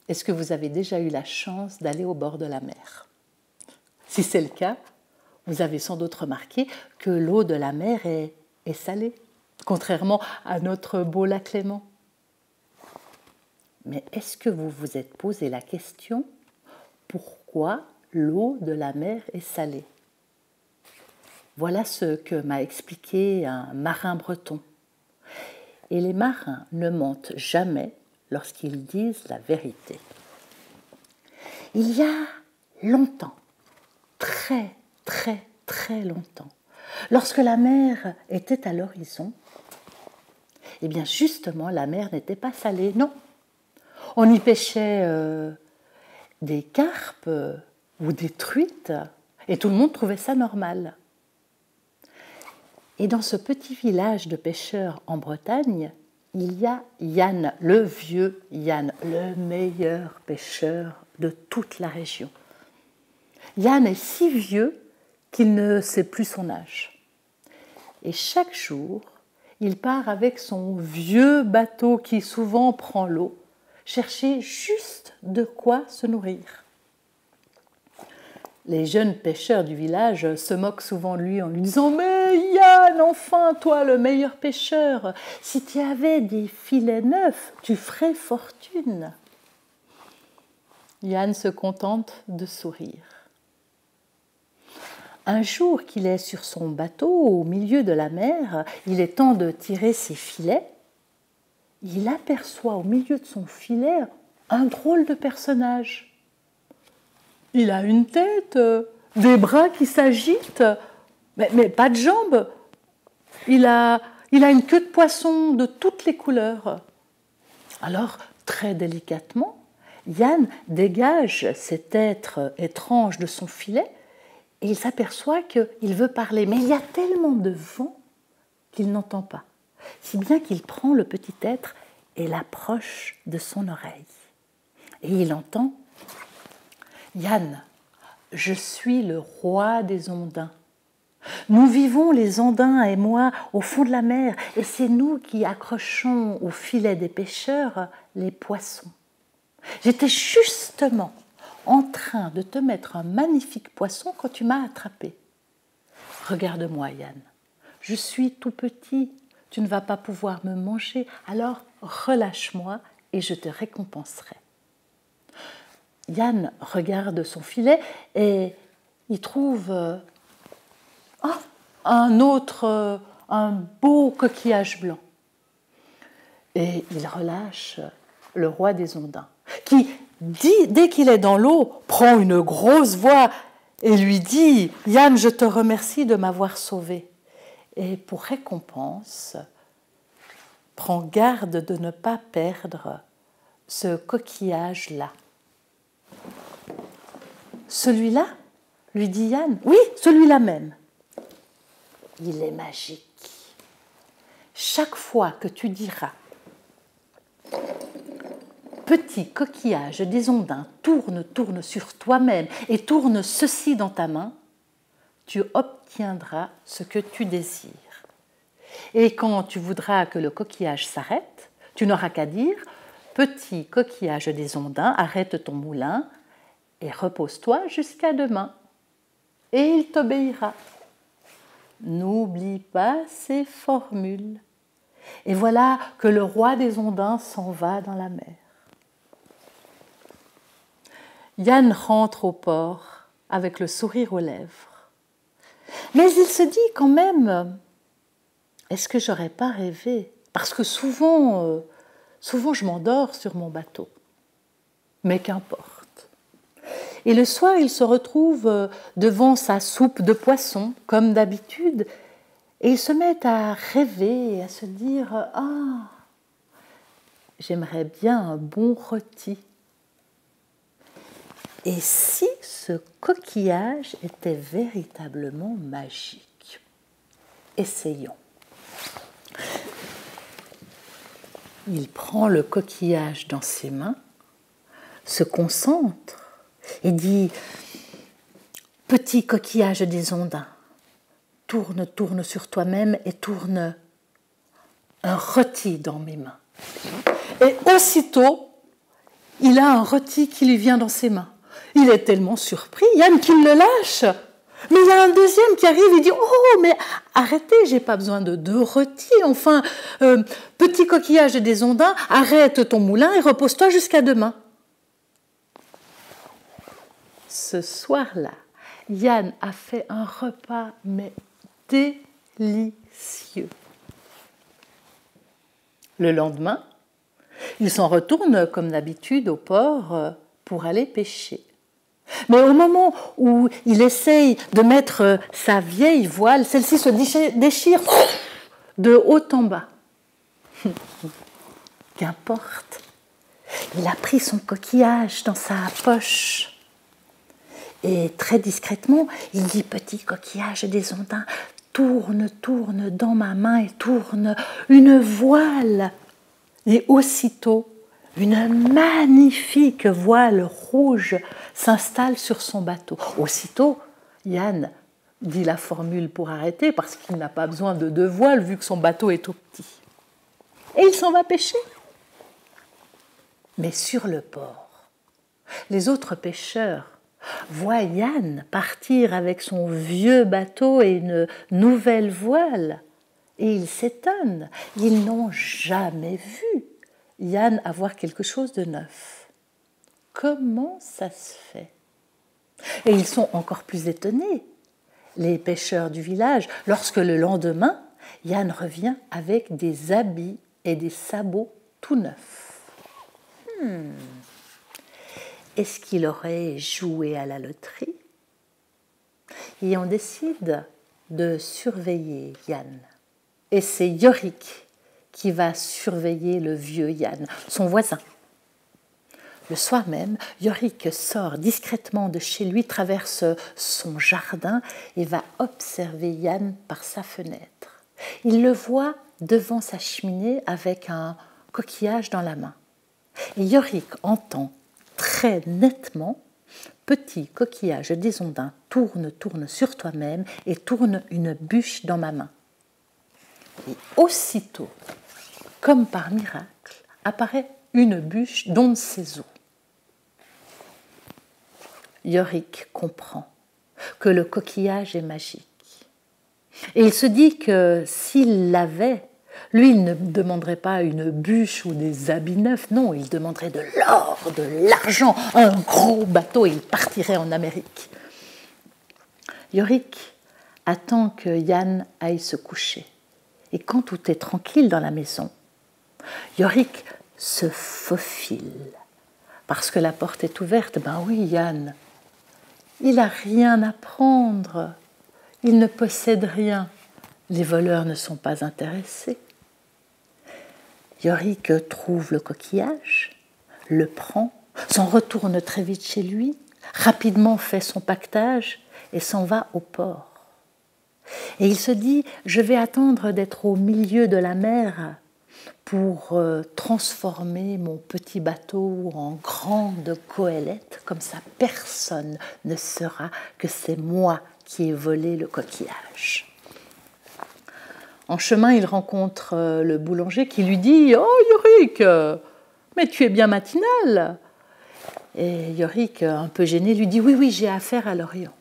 Est-ce que vous avez déjà eu la chance d'aller au bord de la mer? Si c'est le cas, vous avez sans doute remarqué que l'eau de la mer est salée, contrairement à notre beau lac Léman. Mais est-ce que vous vous êtes posé la question pourquoi l'eau de la mer est salée? Voilà ce que m'a expliqué un marin breton. Et les marins ne mentent jamais lorsqu'ils disent la vérité. Il y a longtemps, très longtemps, lorsque la mer était à l'horizon, eh bien justement la mer n'était pas salée, non. On y pêchait des carpes ou des truites et tout le monde trouvait ça normal. Et dans ce petit village de pêcheurs en Bretagne, il y a Yann, le vieux Yann, le meilleur pêcheur de toute la région. Yann est si vieux qu'il ne sait plus son âge. Et chaque jour, il part avec son vieux bateau qui souvent prend l'eau, chercher juste de quoi se nourrir. Les jeunes pêcheurs du village se moquent souvent de lui en lui disant « Mais Yann, enfin, toi le meilleur pêcheur, si tu avais des filets neufs, tu ferais fortune. » Yann se contente de sourire. Un jour qu'il est sur son bateau au milieu de la mer, il est temps de tirer ses filets. Il aperçoit au milieu de son filet un drôle de personnage. Il a une tête, des bras qui s'agitent, mais pas de jambes. Il a une queue de poisson de toutes les couleurs. Alors, très délicatement, Yann dégage cet être étrange de son filet et il s'aperçoit qu'il veut parler. Mais il y a tellement de vent qu'il n'entend pas, si bien qu'il prend le petit être et l'approche de son oreille. Et il entend « Yann, je suis le roi des ondins. Nous vivons, les ondins et moi, au fond de la mer, et c'est nous qui accrochons au filet des pêcheurs les poissons. J'étais justement en train de te mettre un magnifique poisson quand tu m'as attrapé. Regarde-moi, Yann, je suis tout petit, tu ne vas pas pouvoir me manger, alors relâche-moi et je te récompenserai. » Yann regarde son filet et il trouve un beau coquillage blanc. Et il relâche le roi des ondins, qui, dès qu'il est dans l'eau, prend une grosse voix et lui dit « Yann, je te remercie de m'avoir sauvé. » Et pour récompense, prends garde de ne pas perdre ce coquillage-là. Celui-là, lui dit Yann. Oui, celui-là même. Il est magique. Chaque fois que tu diras petit coquillage des ondins, tourne sur toi-même et tourne ceci dans ta main, tu obtiendras ce que tu désires. Et quand tu voudras que le coquillage s'arrête, tu n'auras qu'à dire petit coquillage des ondins, arrête ton moulin et repose-toi jusqu'à demain. Et il t'obéira. N'oublie pas ces formules. Et voilà que le roi des ondins s'en va dans la mer. Yann rentre au port avec le sourire aux lèvres. Mais il se dit quand même, est-ce que j'aurais pas rêvé? Parce que souvent je m'endors sur mon bateau. Mais qu'importe. Et le soir, il se retrouve devant sa soupe de poisson, comme d'habitude, et il se met à rêver et à se dire « Ah, j'aimerais bien un bon rôti. » Et si ce coquillage était véritablement magique? Essayons. Il prend le coquillage dans ses mains, se concentre et dit « Petit coquillage des ondins, tourne sur toi-même et tourne un rôti dans mes mains. » Et aussitôt, il a un rôti qui lui vient dans ses mains. Il est tellement surpris, Yann, qu'il le lâche. Mais il y a un deuxième qui arrive et dit « Oh, mais arrêtez, j'ai pas besoin de deux rôtis. Enfin, petit coquillage des ondins, arrête ton moulin et repose-toi jusqu'à demain. » Ce soir-là, Yann a fait un repas, mais délicieux. Le lendemain, il s'en retourne comme d'habitude au port pour aller pêcher. Mais au moment où il essaye de mettre sa vieille voile, celle-ci se déchire de haut en bas. Qu'importe, il a pris son coquillage dans sa poche. Et très discrètement, il dit « Petit coquillage des ondins, tourne, tourne dans ma main et tourne une voile. » Et aussitôt, une magnifique voile rouge s'installe sur son bateau. Aussitôt, Yann dit la formule pour arrêter parce qu'il n'a pas besoin de deux voiles vu que son bateau est tout petit. Et il s'en va pêcher. Mais sur le port, les autres pêcheurs voient Yann partir avec son vieux bateau et une nouvelle voile. Et ils s'étonnent. Ils n'ont jamais vu Yann avoir quelque chose de neuf. Comment ça se fait? Et ils sont encore plus étonnés, les pêcheurs du village, lorsque le lendemain, Yann revient avec des habits et des sabots tout neufs. Est-ce qu'il aurait joué à la loterie? Et on décide de surveiller Yann. Et c'est Yorick qui va surveiller le vieux Yann, son voisin. Le soir même, Yorick sort discrètement de chez lui, traverse son jardin et va observer Yann par sa fenêtre. Il le voit devant sa cheminée avec un coquillage dans la main. Et Yorick entend très nettement « Petit coquillage des ondins, tourne, tourne sur toi-même et tourne une bûche dans ma main. » Et aussitôt, comme par miracle, apparaît une bûche d'on ne sait où. Yorick comprend que le coquillage est magique. Et il se dit que s'il l'avait, lui, il ne demanderait pas une bûche ou des habits neufs, non, il demanderait de l'or, de l'argent, un gros bateau et il partirait en Amérique. Yorick attend que Yann aille se coucher. Et quand tout est tranquille dans la maison, Yorick se faufile. Parce que la porte est ouverte, ben oui, Yann, il n'a rien à prendre. Il ne possède rien. Les voleurs ne sont pas intéressés. Yorick trouve le coquillage, le prend, s'en retourne très vite chez lui, rapidement fait son pactage et s'en va au port. Et il se dit, je vais attendre d'être au milieu de la mer pour transformer mon petit bateau en grande goélette, comme ça personne ne saura que c'est moi qui ai volé le coquillage. En chemin, il rencontre le boulanger qui lui dit « Oh Yorick, mais tu es bien matinal !» Et Yorick, un peu gêné, lui dit « Oui, oui, j'ai affaire à l'Orient. »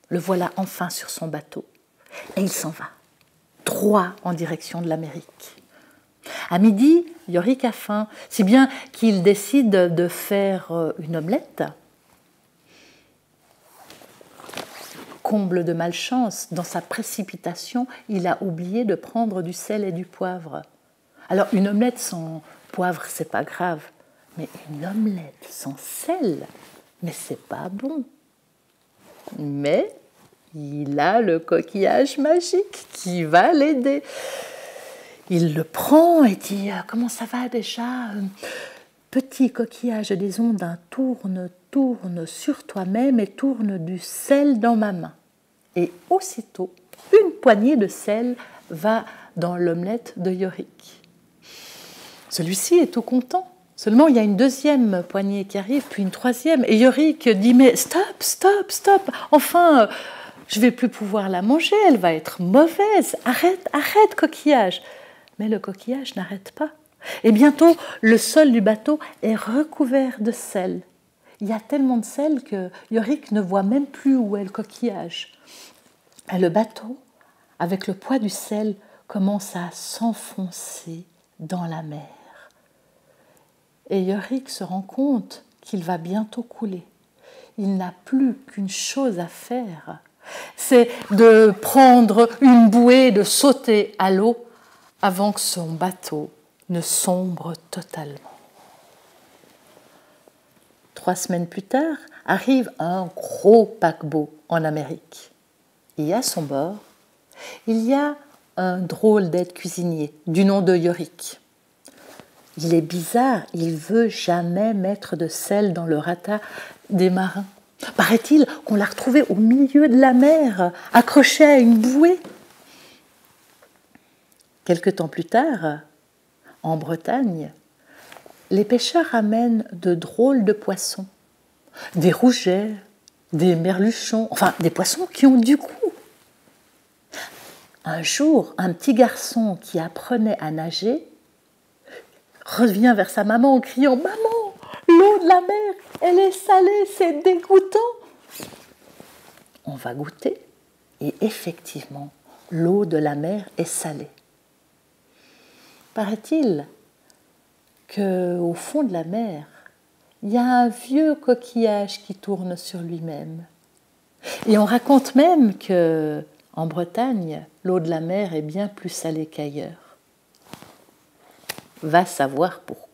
Le voilà enfin sur son bateau. Et il s'en va, droit en direction de l'Amérique. À midi, Yorick a faim, si bien qu'il décide de faire une omelette. Comble de malchance, dans sa précipitation, il a oublié de prendre du sel et du poivre. Alors, une omelette sans poivre, c'est pas grave, mais une omelette sans sel, mais c'est pas bon. Mais il a le coquillage magique qui va l'aider. Il le prend et dit « Comment ça va déjà ? Petit coquillage des ondins, tourne, tourne sur toi-même et tourne du sel dans ma main. » Et aussitôt, une poignée de sel va dans l'omelette de Yorick. Celui-ci est tout content. Seulement, il y a une deuxième poignée qui arrive, puis une troisième. Et Yorick dit « Mais stop, stop, stop ! Enfin, je ne vais plus pouvoir la manger, elle va être mauvaise. Arrête, arrête, coquillage !» Mais le coquillage n'arrête pas. Et bientôt, le sol du bateau est recouvert de sel. Il y a tellement de sel que Yorick ne voit même plus où est le coquillage. Et le bateau, avec le poids du sel, commence à s'enfoncer dans la mer. Et Yorick se rend compte qu'il va bientôt couler. Il n'a plus qu'une chose à faire, c'est de prendre une bouée, de sauter à l'eau avant que son bateau ne sombre totalement. 3 semaines plus tard, arrive un gros paquebot en Amérique. Et à son bord, il y a un drôle d'aide cuisinier du nom de Yorick. Il est bizarre, il veut jamais mettre de sel dans le rata des marins. Paraît-il qu'on l'a retrouvé au milieu de la mer, accroché à une bouée. Quelque temps plus tard, en Bretagne, les pêcheurs ramènent de drôles de poissons, des rougets, des merluchons, enfin des poissons qui ont du goût. Un jour, un petit garçon qui apprenait à nager revient vers sa maman en criant « Maman, l'eau de la mer, elle est salée, c'est dégoûtant !» On va goûter et effectivement, l'eau de la mer est salée. Paraît-il qu'au fond de la mer, il y a un vieux coquillage qui tourne sur lui-même. Et on raconte même qu'en Bretagne, l'eau de la mer est bien plus salée qu'ailleurs. Va savoir pourquoi.